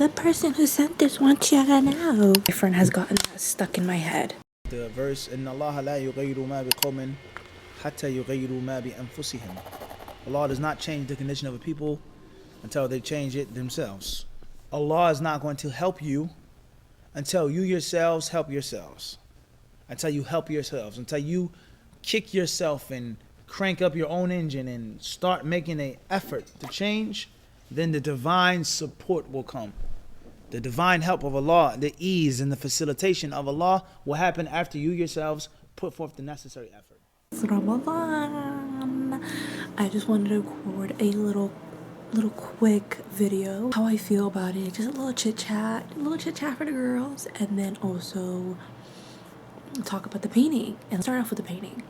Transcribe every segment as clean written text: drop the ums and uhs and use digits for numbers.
The person who sent this wants you to know. My friend has gotten that stuck in my head. The verse إن الله لا يغير ما بقوم حتى يغيروا ما بأنفسهم. Allah does not change the condition of a people until they change it themselves. Allah is not going to help you until you yourselves help yourselves. Until you help yourselves. Until you kick yourself and crank up your own engine and start making an effort to change, then the divine support will come. The divine help of Allah, the ease and the facilitation of Allah will happen after you yourselves put forth the necessary effort. It's Ramadan. I just wanted to record a little quick video, how I feel about it, just a little chit chat for the girls, and then also talk about the painting. And start off with the painting.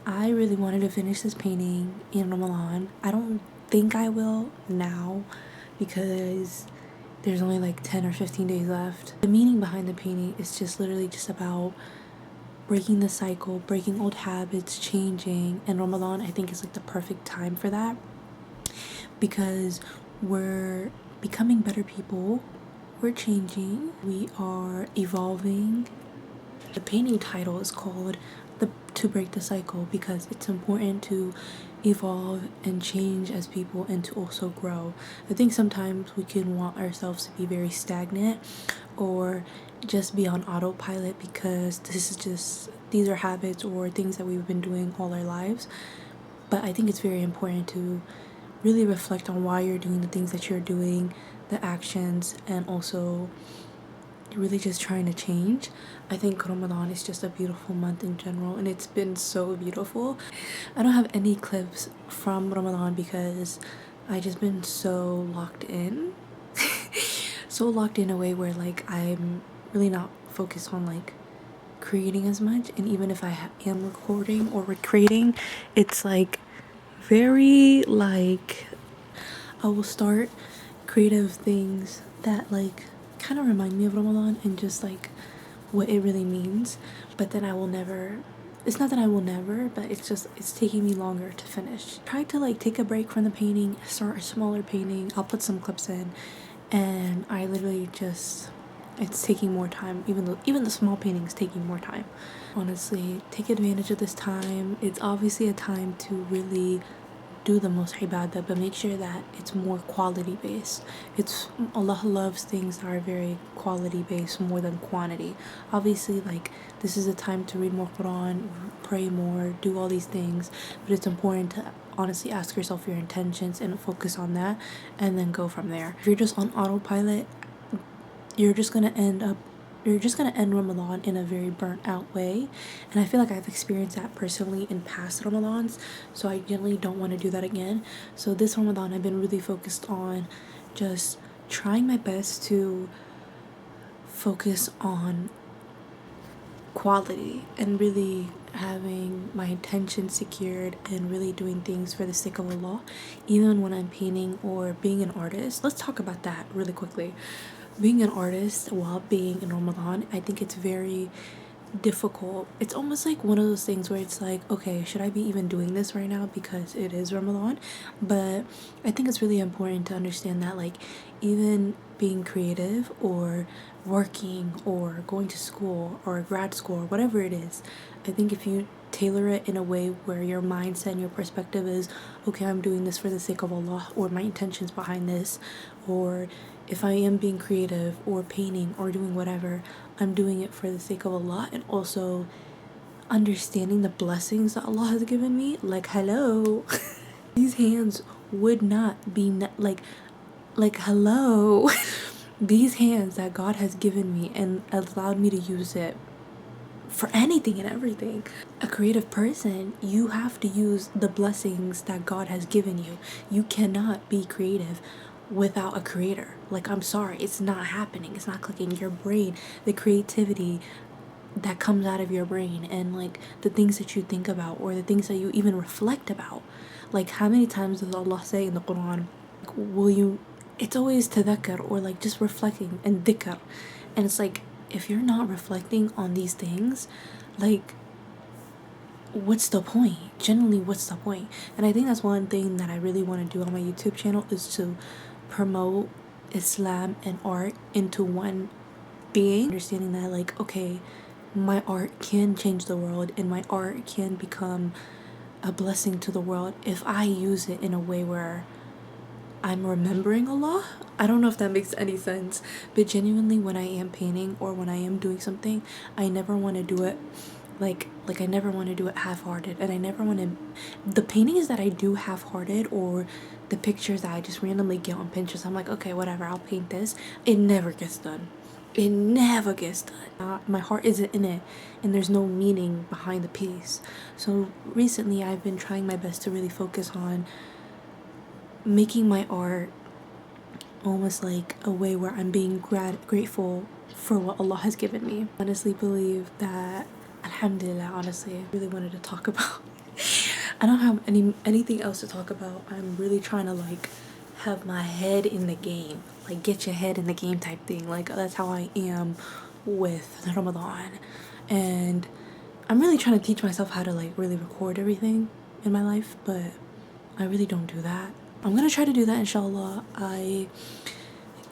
I really wanted to finish this painting in Ramadan. I don't think I will now because there's only like 10 or 15 days left. The meaning behind the painting is just literally just about breaking the cycle, breaking old habits, changing. And Ramadan, I think, is like the perfect time for that because we're becoming better people, we're changing, we are evolving. The painting title is called To Break the Cycle because it's important to evolve and change as people and to also grow. I think sometimes we can want ourselves to be very stagnant or just be on autopilot because these are habits or things that we've been doing all our lives. But I think it's very important to really reflect on why you're doing the things that you're doing, the actions, and also really just trying to change. I think Ramadan is just a beautiful month in general, and it's been so beautiful. I don't have any clips from Ramadan because I just been so locked in so locked in a way where like I'm really not focused on like creating as much, and even if I am recording or recreating, it's like very like I will start creative things that like kind of remind me of Ramadan and just like what it really means, but then it's not that I will never, but it's taking me longer to finish. Try to like take a break from the painting, start a smaller painting. I'll put some clips in, and I literally just, it's taking more time, even the small paintings taking more time. Honestly, take advantage of this time. It's obviously a time to really do the most ibadah, but make sure that it's more quality based. Allah loves things that are very quality based more than quantity. Obviously, like, this is a time to read more Quran, pray more, do all these things, but it's important to honestly ask yourself your intentions and focus on that, and then go from there. If you're just on autopilot, you're just gonna end Ramadan in a very burnt out way, and I feel like I've experienced that personally in past Ramadans, so I generally don't want to do that again. So this Ramadan I've been really focused on just trying my best to focus on quality and really having my intention secured and really doing things for the sake of Allah, even when I'm painting or being an artist. Let's talk about that really quickly. Being an artist while being in Ramadan, I think it's very difficult. It's almost like one of those things where it's like, okay, should I be even doing this right now because it is Ramadan? But I think it's really important to understand that, like, even being creative or working or going to school or grad school or whatever it is, I think if you tailor it in a way where your mindset and your perspective is, okay, I'm doing this for the sake of Allah, or my intentions behind this, or if I am being creative or painting or doing whatever, I'm doing it for the sake of Allah, and also understanding the blessings that Allah has given me. Like, hello, these hands would not be like hello. These hands that God has given me and allowed me to use it for anything and everything. A creative person, you have to use the blessings that God has given you. You cannot be creative without a creator. Like, I'm sorry, it's not happening. It's not clicking. Your brain, the creativity that comes out of your brain, and like the things that you think about or the things that you even reflect about. Like, how many times does Allah say in the Quran, it's always tadhakkar, or like just reflecting, and dhikr. And it's like, if you're not reflecting on these things, like, what's the point? Generally, what's the point? And I think that's one thing that I really want to do on my YouTube channel, is to promote Islam and art into one being, understanding that like, okay, my art can change the world and my art can become a blessing to the world if I use it in a way where I'm remembering Allah. I don't know if that makes any sense, but genuinely when I am painting or when I am doing something, I never want to do it like I never want to do it half-hearted, and I never want to. The paintings that I do half-hearted, or the pictures that I just randomly get on Pinterest, I'm like, okay, whatever, I'll paint this. It never gets done. It never gets done. My heart isn't in it, and there's no meaning behind the piece. So recently, I've been trying my best to really focus on making my art almost like a way where I'm being grateful for what Allah has given me. I honestly believe that, alhamdulillah, honestly, I really wanted to talk about. I don't have anything else to talk about. I'm really trying to like have my head in the game, like get your head in the game type thing. Like that's how I am with Ramadan, and I'm really trying to teach myself how to like really record everything in my life, but I really don't do that. I'm gonna try to do that, inshallah. I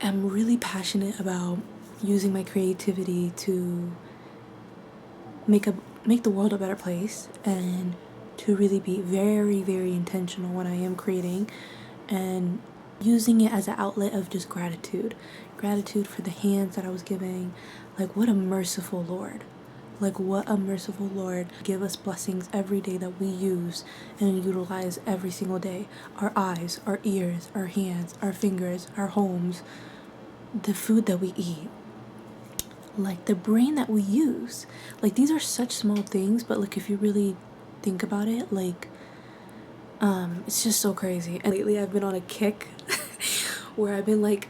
am really passionate about using my creativity to make the world a better place, and to really be very, very intentional when I am creating, and using it as an outlet of just gratitude. Gratitude for the hands that I was giving. Like, what a merciful Lord. Like, what a merciful Lord. Give us blessings every day that we use and utilize every single day. Our eyes, our ears, our hands, our fingers, our homes, the food that we eat, like the brain that we use. Like, these are such small things, but like if you really think about it, like it's just so crazy. And lately I've been on a kick where I've been like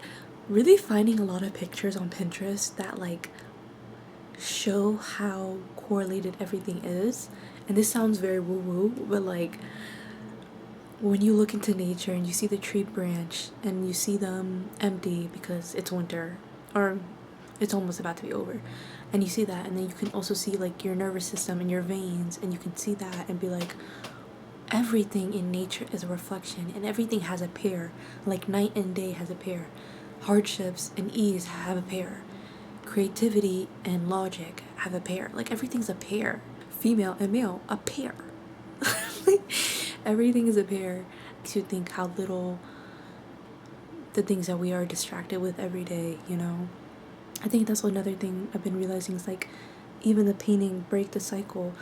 really finding a lot of pictures on Pinterest that like show how correlated everything is. And this sounds very woo woo, but like when you look into nature and you see the tree branch and you see them empty because it's winter, or it's almost about to be over, and you see that, and then you can also see like your nervous system and your veins, and you can see that and be like, everything in nature is a reflection, and everything has a pair. Like night and day has a pair, hardships and ease have a pair, creativity and logic have a pair. Like everything's a pair, female and male, a pair. Everything is a pair. To think how little the things that we are distracted with every day, you know. I think that's another thing I've been realizing is like, even the painting, break the cycle.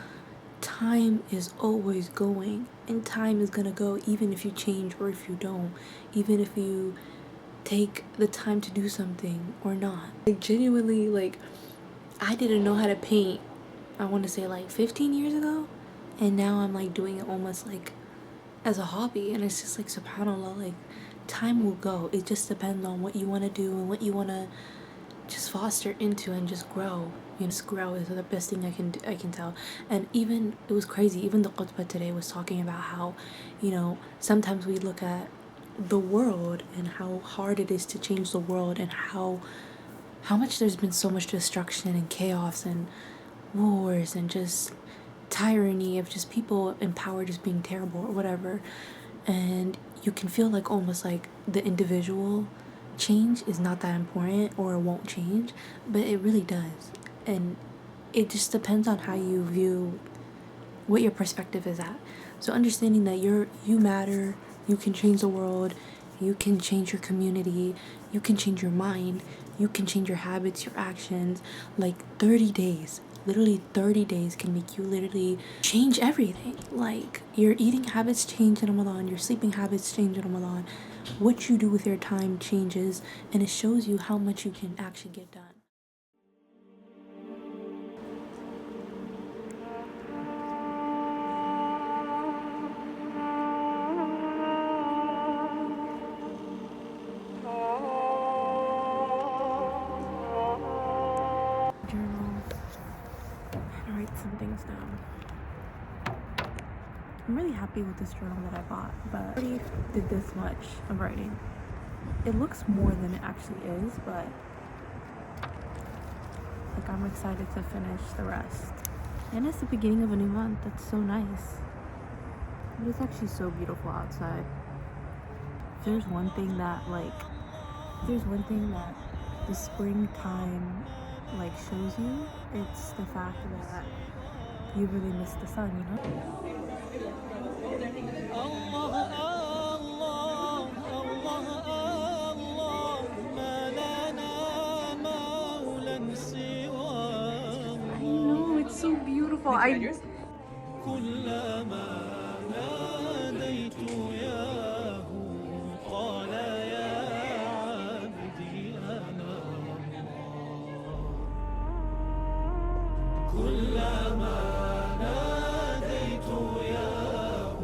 Time is always going, and time is gonna go even if you change or if you don't, even if you take the time to do something or not. Like genuinely, like I didn't know how to paint, I want to say like 15 years ago, and now I'm like doing it almost like as a hobby, and it's just like subhanallah, like time will go. It just depends on what you want to do and what you want to just foster into and just grow. You know, just grow is the best thing I can tell. And even it was crazy, even the khutbah today was talking about how, you know, sometimes we look at the world and how hard it is to change the world, and how much there's been so much destruction and chaos and wars and just tyranny of just people in power just being terrible or whatever. And you can feel like almost like the individual change is not that important or it won't change, but it really does. And it just depends on how you view, what your perspective is at. So understanding that you matter, you can change the world, you can change your community, you can change your mind, you can change your habits, your actions. Like 30 days, literally 30 days can make you literally change everything. Like your eating habits change in Ramadan, your sleeping habits change in Ramadan. What you do with your time changes, and it shows you how much you can actually get done. Journal, write some things down. I'm really happy with this journal that I bought, but I already did this much of writing. It looks more than it actually is, but like I'm excited to finish the rest. And it's the beginning of a new month. That's so nice. But it's actually so beautiful outside. If there's one thing that like there's one thing that the springtime like shows you, it's the fact that you really miss the sun, you know? I know, it's so beautiful. كلما ناديت ياه قال يا عبدي أنا كلما ناديت ياه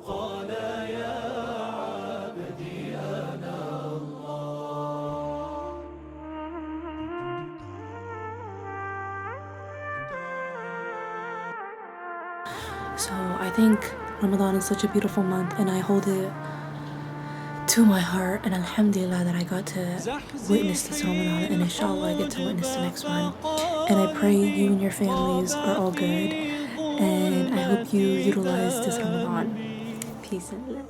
قال يا عبدي أنا So I think Ramadan is such a beautiful month, and I hold it to my heart, and alhamdulillah that I got to witness this Ramadan, and inshallah I get to witness the next one. And I pray you and your families are all good, and I hope you utilize this Ramadan. Peace and love.